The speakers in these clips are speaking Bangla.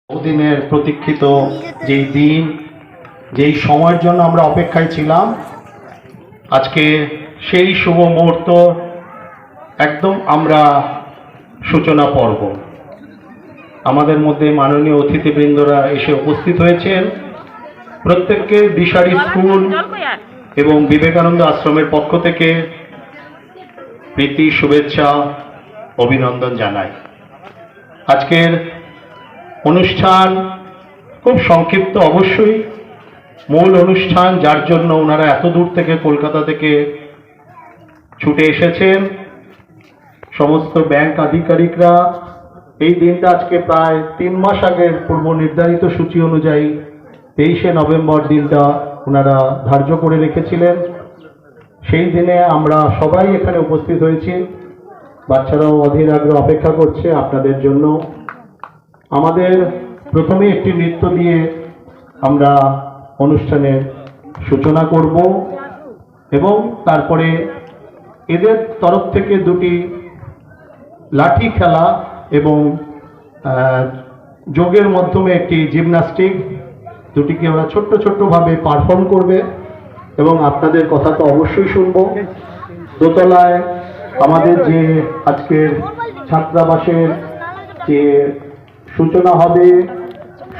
বহুদিনের প্রতীক্ষিত যেই দিন, যেই সময়ের জন্য আমরা অপেক্ষায় ছিলাম, আজকে সেই শুভ মুহূর্ত একদম আমরা সূচনা পর্ব। আমাদের মধ্যে মাননীয় অতিথিবৃন্দরা এসে উপস্থিত হয়েছেন। প্রত্যেককে দিশারি স্কুল এবং বিবেকানন্দ আশ্রমের পক্ষ থেকে প্রীতি, শুভেচ্ছা, অভিনন্দন জানাই। আজকের অনুষ্ঠান খুব সংক্ষিপ্ত, অবশ্যই মূল অনুষ্ঠান যার জন্য ওনারা এত দূর থেকে কলকাতা থেকে ছুটে এসেছেন, সমস্ত ব্যাংক আধিকারিকরা এই দিনটা আজকে প্রায় 3 মাস আগের পূর্ব নির্ধারিত সূচি অনুযায়ী 23শে নভেম্বর দিনটা ওনারা ধার্য করে রেখেছিলেন। সেই দিনে আমরা সবাই এখানে উপস্থিত হয়েছি। বাচ্চারাও অধীর আগ্রহে অপেক্ষা করছে আপনাদের জন্য। আমাদের প্রথমে একটি নৃত্য দিয়ে আমরা অনুষ্ঠানের সূচনা করব এবং তারপরে এদের তরফ থেকে দুটি লাঠি খেলা এবং যোগের মাধ্যমে একটি জিমন্যাস্টিক, দুটিকে ওরা ছোট্ট ছোট্টভাবে পারফর্ম করবে এবং আপনাদের কথা তো অবশ্যই শুনবো। দোতলায় আমাদের যে আজকের ছাত্রাবাসের যে সূচনা হবে,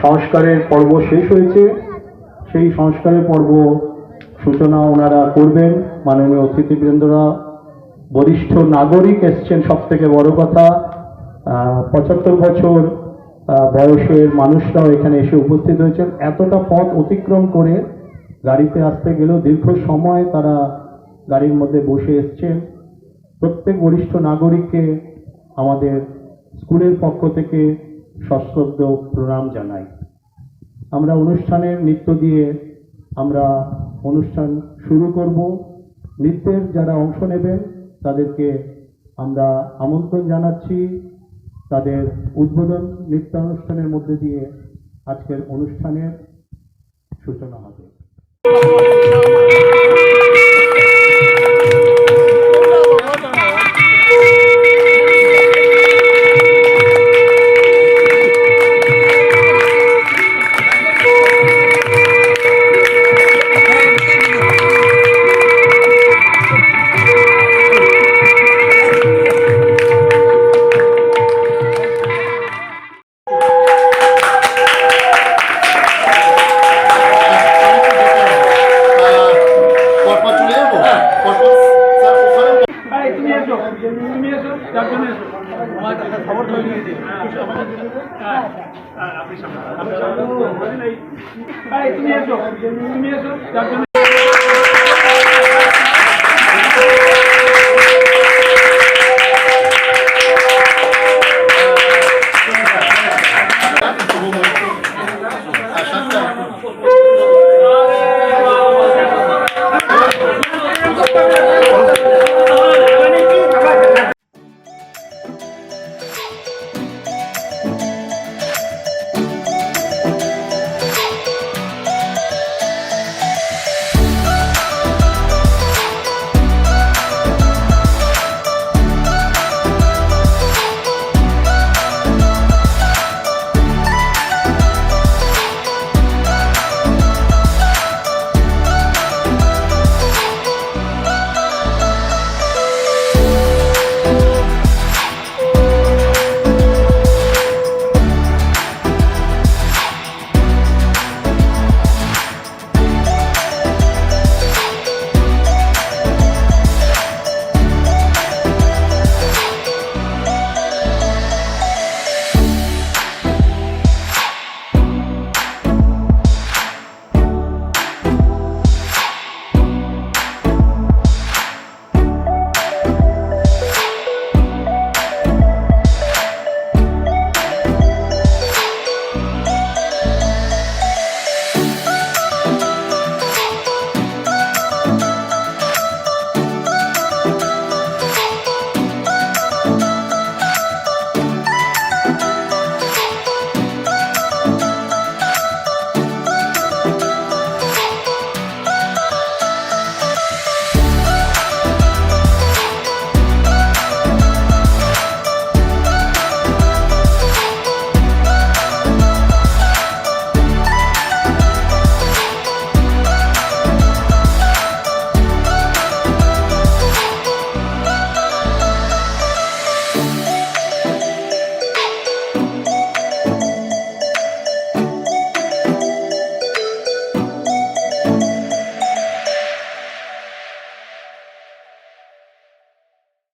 সংস্কারের পর্ব শেষ হয়েছে, সেই সংস্কারের পর্ব সূচনা ওনারা করবেন। মাননীয় অতিথিবৃন্দরা, বরিষ্ঠ নাগরিক এসছেন, সব থেকে বড় কথা 75 বছর বয়সের মানুষরাও এখানে এসে উপস্থিত হয়েছেন। এতটা পথ অতিক্রম করে গাড়িতে আসতে গেলেও দীর্ঘ সময় তারা গাড়ির মধ্যে বসে এসছেন। প্রত্যেক বরিষ্ঠ নাগরিককে আমাদের স্কুলের পক্ষ থেকে সশ্রদ্ধ প্রণাম জানাই। আমরা অনুষ্ঠানের নৃত্য দিয়ে আমরা অনুষ্ঠান শুরু করব। নৃত্যের যারা অংশ নেবেন তাদেরকে আমরা আমন্ত্রণ জানাচ্ছি। তাদের উদ্বোধন নৃত্যানুষ্ঠানের মধ্যে দিয়ে আজকের অনুষ্ঠানের সূচনা হবে। খবর তৈরি হয়েছে তুমি এসো, তুমি এসো।